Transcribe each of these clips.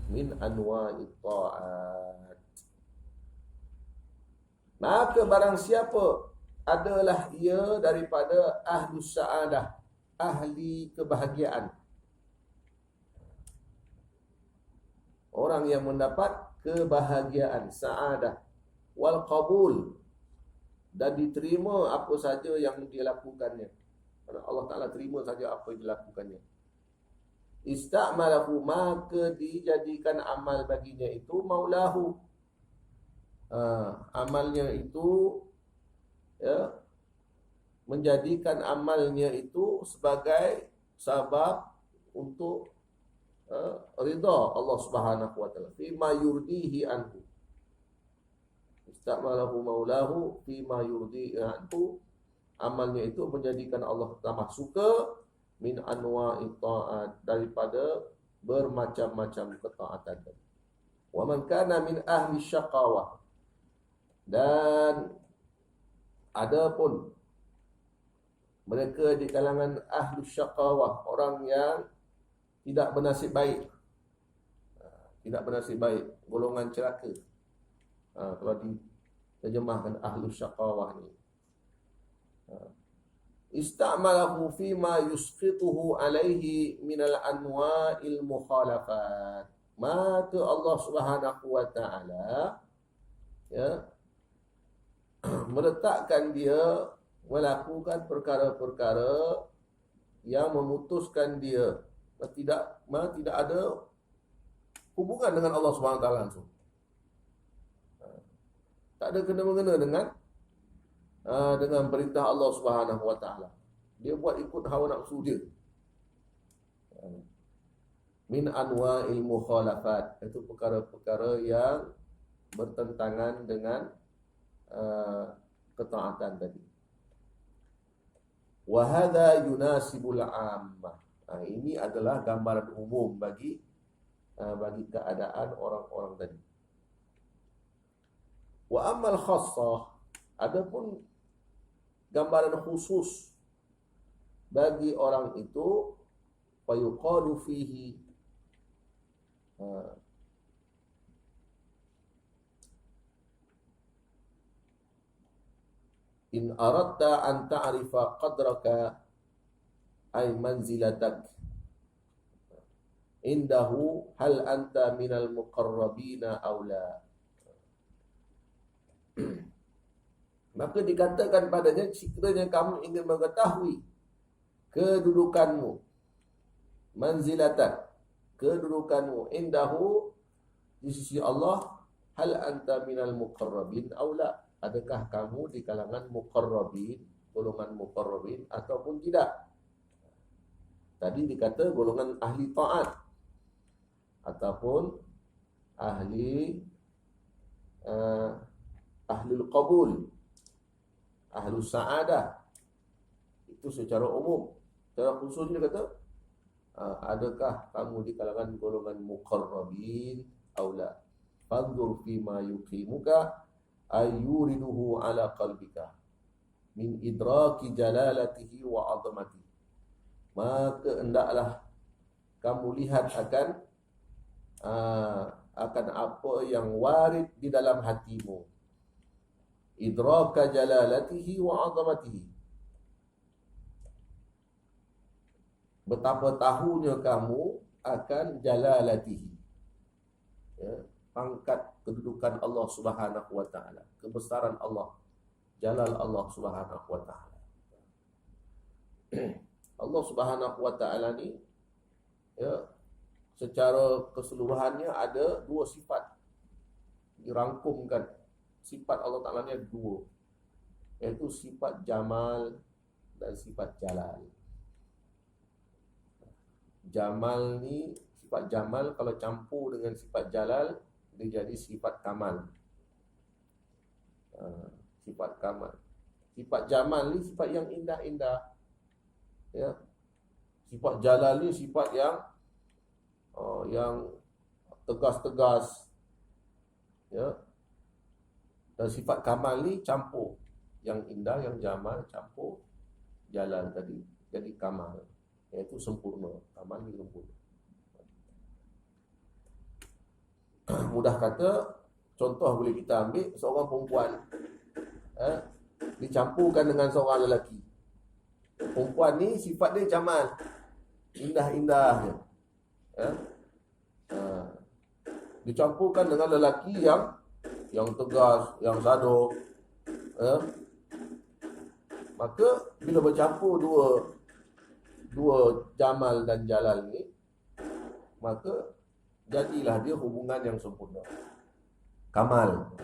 min anwa'it ta'at. Maka barang siapa adalah ia daripada ahlus sa'adah, ahli kebahagiaan, orang yang mendapat kebahagiaan, sa'adah, wal qabul, dan diterima apa saja yang dia lakukannya. Allah Ta'ala terima saja apa yang dilakukannya. Ista'malahu, maka dijadikan amal baginya itu maulahu. Amalnya itu, ya, menjadikan amalnya itu sebagai sabab untuk ridha Allah Subhanahu wa taala fima yurdihi anhu. Ista'malahu maulahu fima yurdihi anhu, amalnya itu menjadikan Allah tambah suka, min anwa'i ta'at, daripada bermacam-macam ketaatan. Wa man kana min ahli syaqawah, dan adapun mereka di kalangan ahli syaqawah, orang yang tidak bernasib baik, golongan celaka. Kalau diterjemahkan ahli syaqawah ni, ista'malahu fima yusqituhu alaihi minal anwa'il mukhalafat, maka Allah Subhanahu wa taala, ya, meletakkan dia melakukan perkara-perkara yang memutuskan dia tidak ada hubungan dengan Allah Subhanahu wa taala langsung. Tak ada kena-mengena dengan perintah Allah Subhanahu wa taala. Dia buat ikut hawa nafsu dia. Min anwa'il mukhalafat, itu perkara-perkara yang bertentangan dengan ketaatan tadi. Wa hadza yunasibul 'ammah. Ini adalah gambaran umum bagi keadaan orang-orang tadi. Wa ammal khassah, adapun gambaran khusus bagi orang itu, fa yuqalu fihi, in aradta an ta'rifa qadraka ay manzilatak indahu hal anta minal muqarrabina aw la. Maka dikatakan padanya, sekiranya kamu ingin mengetahui kedudukanmu, manzilatak, kedudukanmu, indahu, di sisi Allah, hal anta minal muqarrabin aw la, adakah kamu di kalangan muqarrabin, golongan muqarrabin ataupun tidak. Tadi dikata golongan ahli taat ataupun ahlul qabul, ahlus sa'adah. Itu secara umum. Secara khusus dia kata, adakah kamu di kalangan golongan muqarrabin aw la. Fanzur fima yuqimuka ayyuriduhu ala qalbika min idraki jalalatihi wa azamatihi. Maka hendaklah kamu lihat akan apa yang warid di dalam hatimu. Idraka jalalatihi wa azamatihi, betapa tahunya kamu akan jalalatihi, ya, pangkat kedudukan Allah Subhanahu wa taala, kebesaran Allah, jalal Allah Subhanahu wa taala. Allah Subhanahu wa taala ni, ya, secara keseluruhannya ada dua sifat dirangkumkan. Sifat Allah Ta'ala ni ada dua, iaitu sifat jamal dan sifat jalal. Jamal ni, sifat jamal kalau campur dengan sifat jalal, dia jadi sifat kamal. Sifat kamal. Sifat jamal ni sifat yang indah-indah, ya. Sifat jalal ni sifat yang tegas-tegas, ya. Dan sifat kamal ni campur, yang indah, yang jamal campur jalal tadi, jadi kamal, iaitu sempurna. Kamal ni sempurna. mudah kata, contoh boleh kita ambil seorang perempuan dicampurkan dengan seorang lelaki. Perempuan ni sifat dia jamal, indah-indah je. Dicampurkan dengan lelaki yang tegas, yang sadok. Maka bila bercampur dua jamal dan jalal ni, maka jadilah dia hubungan yang sempurna, kamal.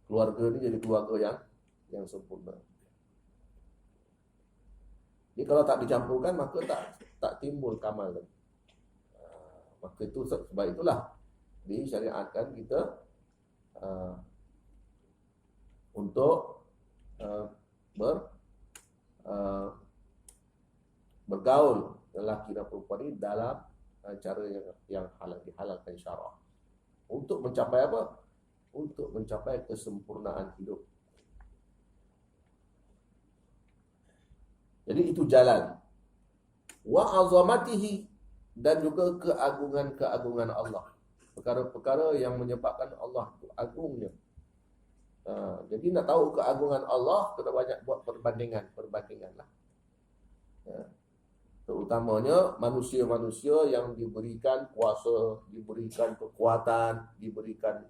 Keluarga ni jadi keluarga yang sempurna. Jadi kalau tak dicampurkan, maka tak timbul kamal lagi. Maka itu sebab itulah disyariatkan kita untuk bergaul lelaki dan perempuan ini dalam cara yang halal, dihalalkan syarak. Untuk mencapai apa? Untuk mencapai kesempurnaan hidup. Jadi itu jalan. Wa azamatihi, dan juga keagungan-keagungan Allah. Perkara-perkara yang menyebabkan Allah itu agungnya. Jadi nak tahu keagungan Allah, kita banyak buat perbandingan lah. Terutamanya manusia-manusia yang diberikan kuasa, diberikan kekuatan, diberikan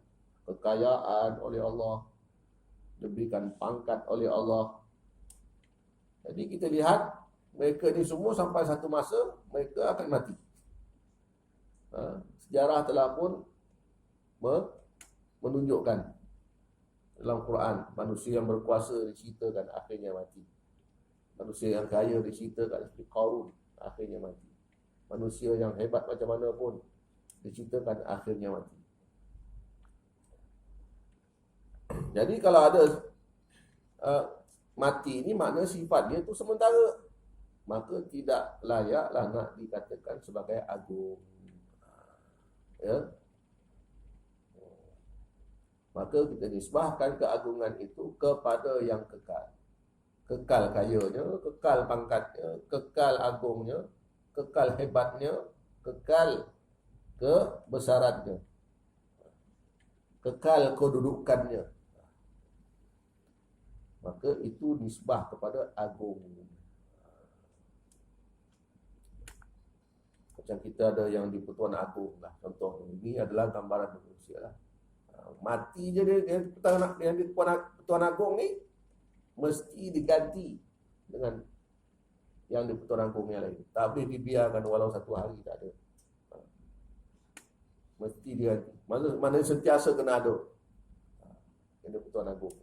kekayaan oleh Allah, diberikan pangkat oleh Allah. Jadi kita lihat mereka ni semua sampai satu masa mereka akan mati. Sejarah telah pun menunjukkan dalam Quran, manusia yang berkuasa diceritakan akhirnya mati. Manusia yang kaya diceritakan seperti Qarun, akhirnya mati. Manusia yang hebat macam mana pun diceritakan akhirnya mati. Jadi kalau ada mati ni makna sifat dia tu sementara, maka tidak layaklah nak dikatakan sebagai agung. Ya. Maka kita nisbahkan keagungan itu kepada yang kekal. Kekal kayanya, kekal pangkatnya, kekal agungnya, kekal hebatnya, kekal kebesarannya, kekal kedudukannya. Maka itu nisbah kepada agung. Macam kita ada yang di Pertuan Agong lah, contoh ini adalah gambaran manusia lah. Mati je dia yang di Pertuan Agong ni mesti diganti dengan yang di Pertuan Agong yang lain. Tak boleh dibiarkan walau satu hari, tak ada. Mesti diganti. Mana sentiasa kena ada yang di Pertuan Agong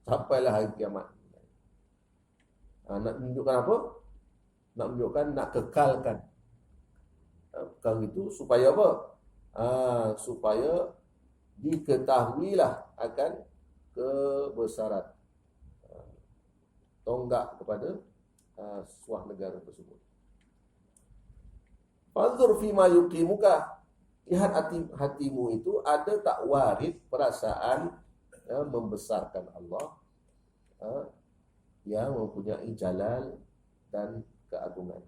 sampailah hari kiamat. Nak menunjukkan apa? Nak menunjukkan, nak kekalkan perkara itu supaya apa? Supaya diketahuilah akan kebesaran tonggak kepada sebuah negara tersebut. Fanzur fima yuqimuka, lihat hatimu itu ada tak warid perasaan membesarkan Allah, yang mempunyai jalal dan keagungan.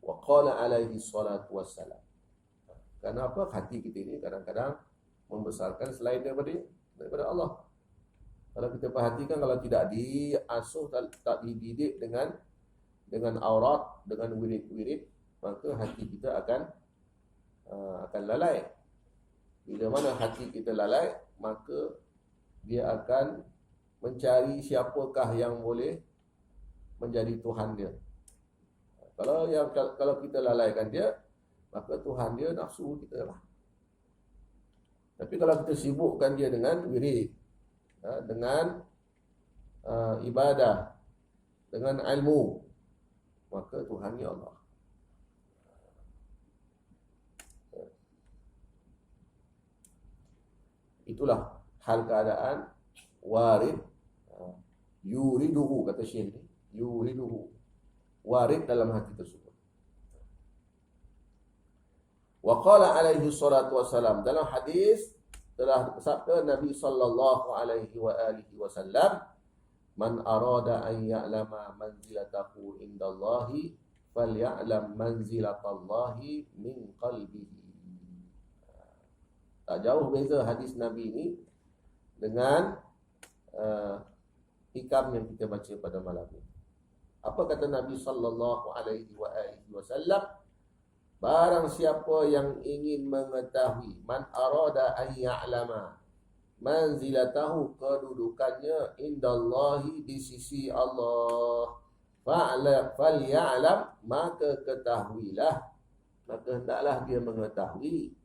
Wa qala alaihi salatu wassalam. Kenapa hati kita ini kadang-kadang membesarkan selain daripada Allah? Kalau kita perhatikan, kalau tidak diasuh, tak dididik dengan aurat, dengan wirid-wirid, maka hati kita akan lalai. Bila mana hati kita lalai, maka dia akan mencari siapakah yang boleh menjadi Tuhan dia. Kalau kita lalaikan dia, maka Tuhan dia nafsu kita lah. Tapi kalau kita sibukkan dia dengan wirid, dengan ibadah, dengan ilmu, maka Tuhan ni Allah. Itulah hal keadaan warid, yuriduhu, kata Syekh ni, yuriduhu, warid dalam hati tersebut. Wa qala alaihi salatu wassalam, dalam hadis telah bersabda Nabi sallallahu alaihi wa alihi wasallam, man arada an ya'lama manzilatahu indallahi falya'lam manzilatallahi min qalbihi. Tak jauh beza hadis Nabi ini dengan hikam yang kita baca pada malam ini. Apa kata Nabi sallallahu alaihi wasallam? Barang siapa yang ingin mengetahui, man arada an ya'lama manzilatahu, kedudukannya indallahi, di sisi Allah, falya'lam, maka ketahuilah, maka hendaklah dia mengetahui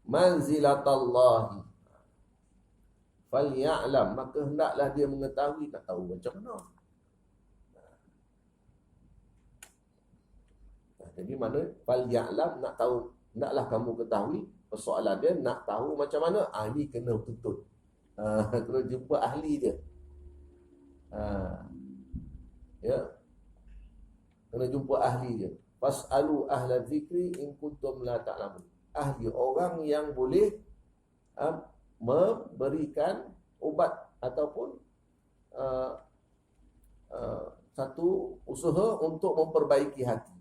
manzilatallahi, falya'lam, maka hendaklah dia mengetahui. Tak tahu macam mana. Jadi mana falya'lam, nak tahu, naklah kamu ketahui. Persoalan dia nak tahu macam mana. Ahli kena tuntut. Kena jumpa ahli dia. Ya. Kena jumpa ahli dia. Fas'alu ahla dzikri in kuntum la ta'lamun. Ahli, orang yang boleh memberikan ubat ataupun satu usaha untuk memperbaiki hati.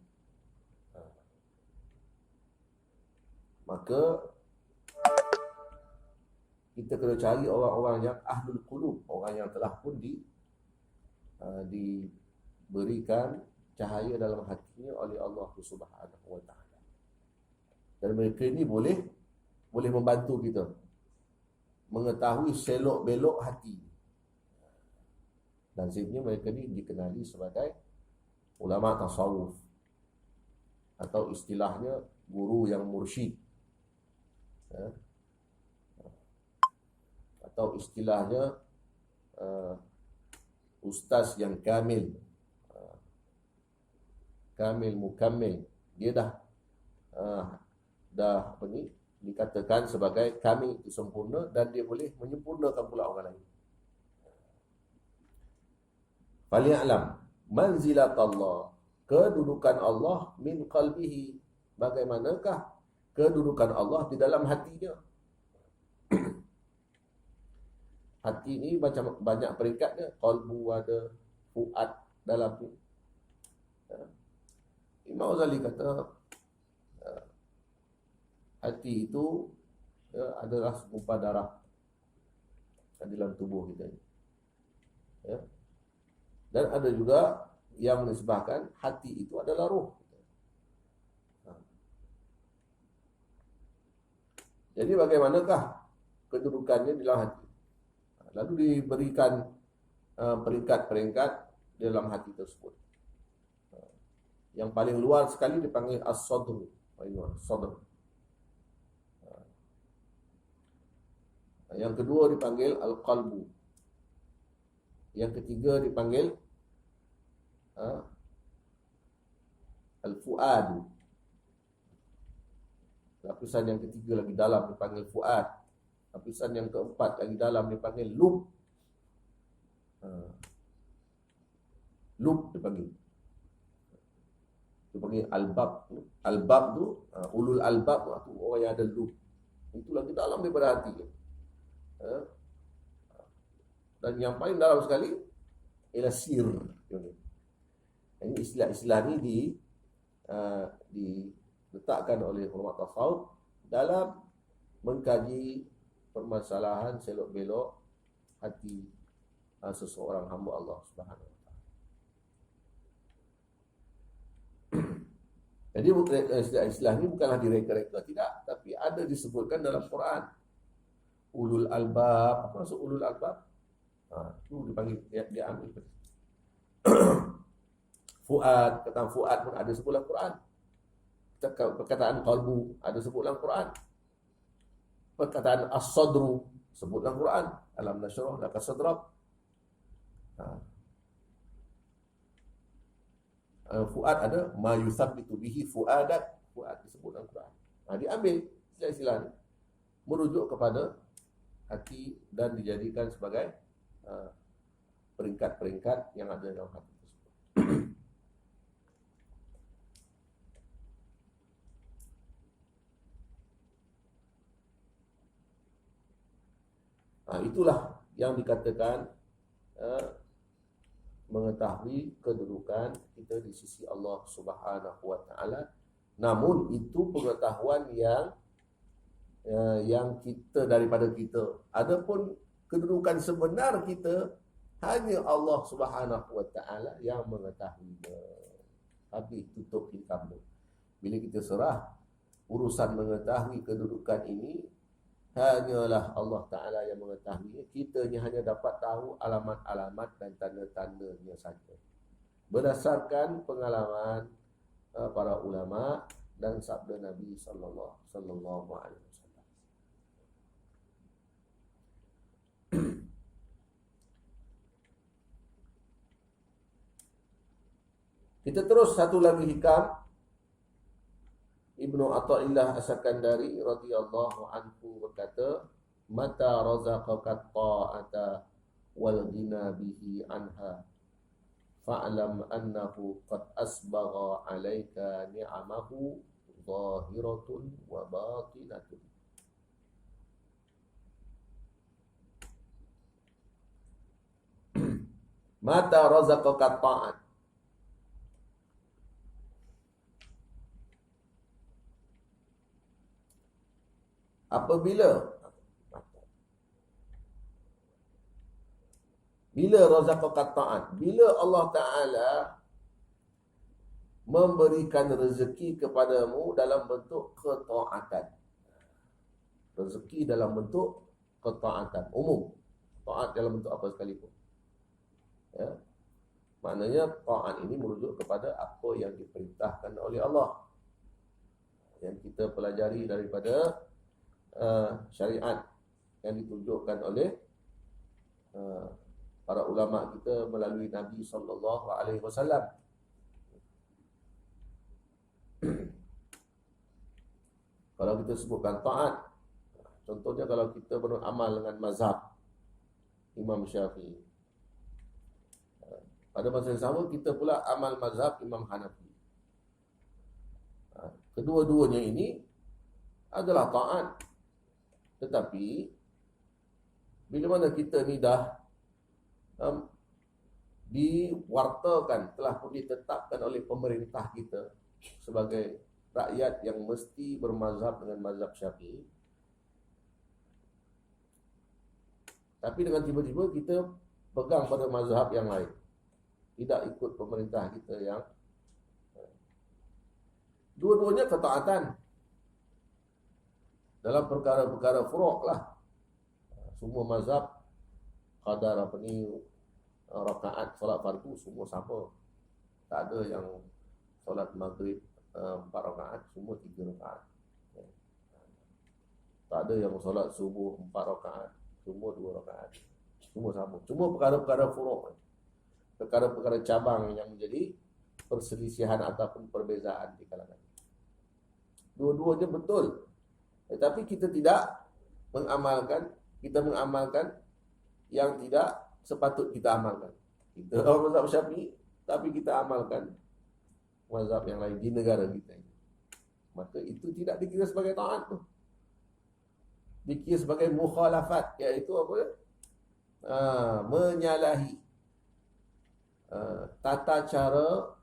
Maka kita kena cari orang-orang yang ahlul qulub, orang yang telah pun diberikan cahaya dalam hatinya oleh Allah Subhanahu wa taala. Dan mereka ini boleh membantu kita mengetahui selok-belok hati. Dan sebenarnya mereka ini dikenali sebagai ulama tasawuf, atau istilahnya guru yang mursyid, atau istilahnya ustaz yang kamil, mukammil. Dia dah apa ni, dikatakan sebagai kamil, itu sempurna, dan dia boleh menyempurnakan pula orang lain. Falyalam manzilatallah, kedudukan Allah, min qalbihi, bagaimanakah kedudukan Allah di dalam hatinya. Hati ni macam banyak peringkatnya. Qalbu ada, fuad dalam ni. Imam Ghazali kata hati itu adalah segumpal darah di dalam tubuh kita ni. Dan ada juga yang menisbahkan hati itu adalah roh. Jadi bagaimanakah kedudukannya di dalam hati? Lalu diberikan peringkat-peringkat dalam hati tersebut. Yang paling luar sekali dipanggil as-sadr. Sadr. Yang kedua dipanggil al-qalbu. Yang ketiga dipanggil al-fuad. Lapisan yang ketiga lagi dalam dipanggil fuad. Lapisan yang keempat lagi dalam dipanggil lub. Lub dipanggil. Dipanggil albab. Albab tu, ulul albab tu orang yang ada lub. Itu lagi dalam daripada hati. Dan yang paling dalam sekali ialah sir. Ini istilah-istilah ni diletakkan oleh ulama tasawuf dalam mengkaji permasalahan selok-belok hati seseorang hamba Allah Subhanahu wa taala. Jadi istilah ini bukanlah direka-reka, tidak, tapi ada disebutkan dalam Quran. Ulul albab. Apa maksud ulul albab? Itu dipanggil, dia ambil. Fuad, kata fuad pun ada sebut dalam Quran. Perkataan qalbu ada sebut dalam Quran. Perkataan as-sadru sebut dalam Quran. Alam nashrah laka sadrak. Fuad ada ma yusabbitu bihi fuadak. Fuad disebut dalam Quran. Diambil istilah ini merujuk kepada hati dan dijadikan sebagai peringkat-peringkat yang ada dalam hati tersebut. Itulah yang dikatakan mengetahui kedudukan kita di sisi Allah Subhanahu wa taala. Namun itu pengetahuan yang kita daripada kita. Adapun kedudukan sebenar kita hanya Allah Subhanahu wa taala yang mengetahuinya. Habis tutup hitam. Bila kita serah urusan mengetahui kedudukan ini, hanyalah Allah Ta'ala yang mengetahui. Kita hanya dapat tahu alamat-alamat dan tanda-tandanya saja. Berdasarkan pengalaman para ulama dan sabda Nabi sallallahu alaihi wasallam. Kita terus satu lagi hikam. Ibnu Athaillah As-Sakandari radhiyallahu anhu berkata, "Mata razaqaka ta'ata wal ghina bihi anha, fa'lam annahu qad asbagha 'alaika ni'amahu zahiratun wa batinatun." Mata razaqaka ta'at, bila razaqaka ta'at, bila Allah Ta'ala memberikan rezeki kepadamu dalam bentuk ketaatan. Rezeki dalam bentuk ketaatan umum. Taat dalam bentuk apa sekalipun. Ya. Maknanya taat ini merujuk kepada apa yang diperintahkan oleh Allah. Yang kita pelajari daripada syariat yang ditunjukkan oleh para ulama kita melalui Nabi sallallahu alaihi wasallam. Kalau kita sebutkan taat, contohnya kalau kita beramal dengan mazhab Imam Syafi'i, pada masa yang sama kita pula amal mazhab Imam Hanafi. Kedua-duanya ini adalah taat. Tetapi bila mana kita ni dah diwartakan, telah pun ditetapkan oleh pemerintah kita sebagai rakyat yang mesti bermazhab dengan mazhab Syafi'i, tapi dengan tiba-tiba kita pegang pada mazhab yang lain, tidak ikut pemerintah kita yang dua-duanya ketaatan dalam perkara-perkara furu' lah. Semua mazhab qadar apa ni, rakaat solat fardu semua sama. Tak ada yang solat maghrib 4 rakaat, semua 3 rakaat. Tak ada yang solat subuh 4 rakaat, semua 2 rakaat. Semua sama. Cuma perkara-perkara furu', perkara-perkara cabang yang menjadi perselisihan ataupun perbezaan di kalangan. Dua-duanya betul. Tetapi kita tidak mengamalkan, kita mengamalkan yang tidak sepatut kita amalkan. Kita orang mazhab Syafi'i, tapi kita amalkan mazhab yang lain di negara kita. Maka itu tidak dikira sebagai taat tu. Dikira sebagai mukhalafat, iaitu apa? Menyalahi tata cara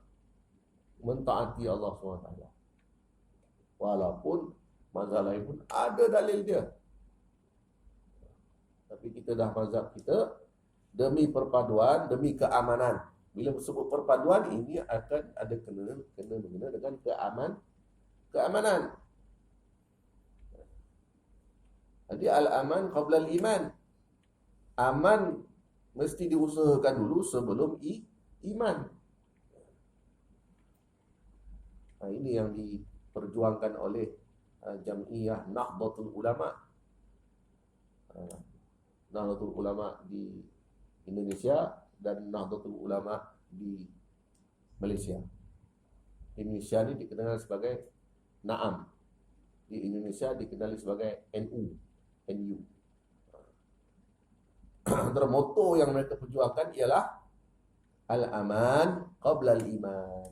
mentaati Allah SWT. Walaupun mazhab lain pun ada dalil dia. Tapi kita dah mazhab kita demi perpaduan, demi keamanan. Bila sebut perpaduan, ini akan ada kena dengan keamanan. Jadi al-aman qabla al-iman. Aman mesti diusahakan dulu sebelum iman. Ini yang diperjuangkan oleh Jam'iyah Nahdlatul Ulama. Nahdlatul Ulama di Indonesia dan Nahdlatul Ulama di Malaysia. Di Indonesia ini dikenal sebagai Naam. Di Indonesia dikenali sebagai NU. Antara moto yang mereka perjuangkan ialah Al-aman qabla al-iman.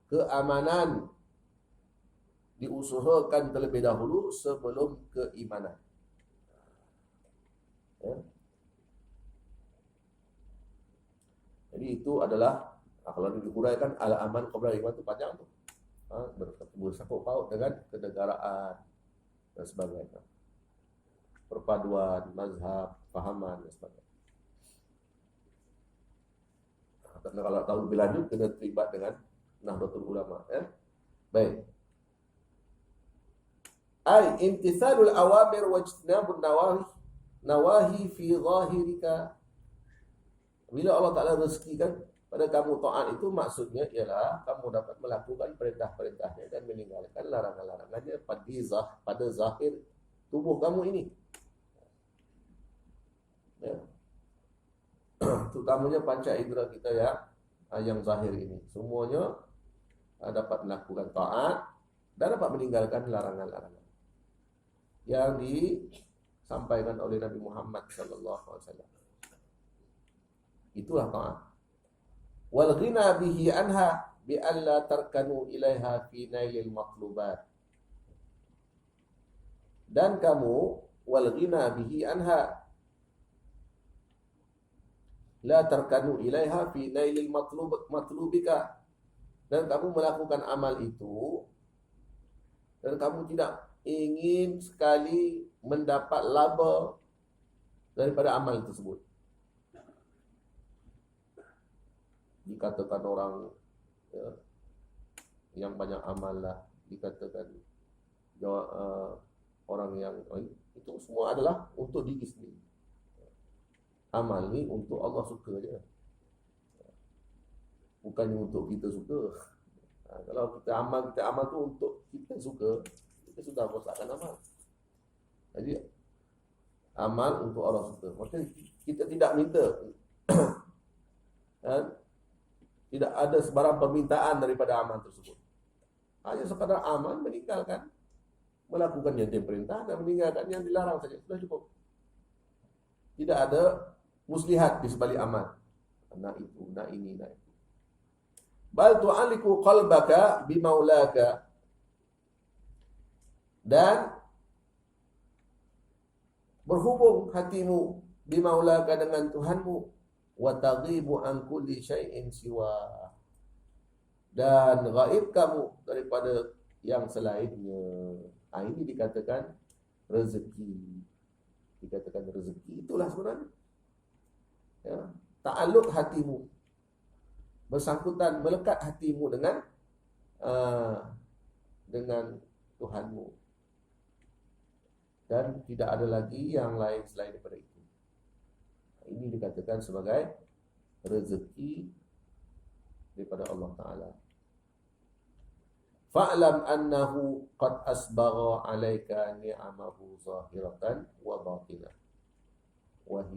Keamanan diusahakan terlebih dahulu sebelum keimanan. Jadi itu adalah kalau diuraikan al-aman qabla iman itu panjang tuh. Bersangkut paut dengan kenegaraan dan sebagainya. Perpaduan mazhab, pahaman dan sebagainya. Karena kalau tahu lebih lanjut kena terlibat dengan Nahdlatul Ulama, ya. Baik. Ai imtithalul awamir wa ijtinabun nawahi fi zahirika. Bila Allah Ta'ala rezekikan pada kamu taat itu maksudnya ialah kamu dapat melakukan perintah-perintahnya dan meninggalkan larangan-larangannya pada zahir tubuh kamu ini. Ya. Terutamanya panca indera kita yang zahir ini. Semuanya dapat melakukan taat dan dapat meninggalkan larangan-larangan yang disampaikan oleh Nabi Muhammad SAW. Itulah taat. Wal ghina bihi anha bi alla tarkanu ilaiha fi nailil matlubat. Dan kamu wal ghina bihi anha la tarkanu ilaiha fi nailil matlubika. Dan kamu melakukan amal itu dan kamu tidak ingin sekali mendapat laba daripada amal tersebut. Dikatakan orang yang banyak amal lah, dikatakan orang yang itu semua adalah untuk diri sendiri. Amal ni untuk Allah suka je, bukannya untuk kita suka. Kalau kita amal tu untuk kita suka, kita sudah rosakkan amal. Jadi amal untuk Allah suka. Maksudnya kita tidak minta tidak ada sebarang permintaan daripada amal tersebut. Hanya sekadar amal, meninggalkan, melakukan yang diperintah dan meninggalkan yang dilarang saja. Sudah cukup. Tidak ada muslihat di sebalik amal. Nak itu, nak ini, nak itu. Bal tu'aliku qalbaka bimaulaka. Dan berhubung hatimu bimaulaka dengan Tuhanmu. Wa taghibu an kulli syai'in siwa. Dan gaib kamu daripada yang selainnya. Ini dikatakan rezeki. Dikatakan rezeki itulah sebenarnya. Ya, ta'alluq hatimu, bersangkutan, melekat hatimu dengan Tuhanmu. Dan tidak ada lagi yang lain selain daripada itu. Ini dikatakan sebagai rezeki daripada Allah Ta'ala. Fa'lam annahu qad asbagha 'alaika ni'amahu zahiratan wa batinah.